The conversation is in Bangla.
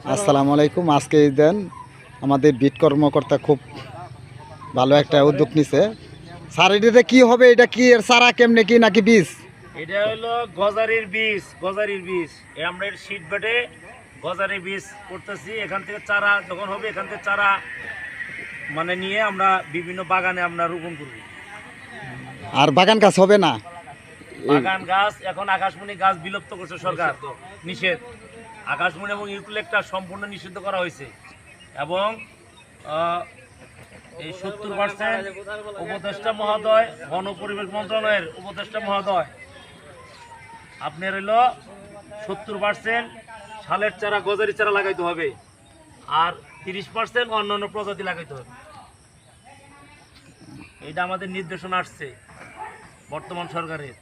আসসালামু আলাইকুম। আজকে এই দেন আমাদের বিট কর্মকর্তা খুব ভালো একটা উদ্যোগ নিছে। স্যার এটাতে কি হবে? এটা কি এর চারা কেমনে কি নাকি বীজ? এটা হলো গজারির বীজ। আমরা এর শীট বেটে গজারির বীজ করতেছি। এখান থেকে চারা যখন হবে, এখান থেকে চারা মানে নিয়ে আমরা বিভিন্ন বাগানে আমরা রোপণ করব। আর বাগান গাছ হবে না? বাগান গাছ এখন আকাশমণি গাছ বিলুপ্ত করছে সরকার, নিষেধ। আকাশমণি এবং ইউক্যালিপটাস সম্পূর্ণ নিষিদ্ধ করা হয়েছে এবং এই 70% উপদেষ্টা মহোদয়, বন পরিবেশ মন্ত্রণালয়ের উপদেষ্টা মহোদয় আপনার হইল 70% শালের চারা, গজারি চারা লাগাইতে হবে, আর 30% অন্যান্য প্রজাতি লাগাইতে হবে। এটা আমাদের নির্দেশনা আসছে বর্তমান সরকারের।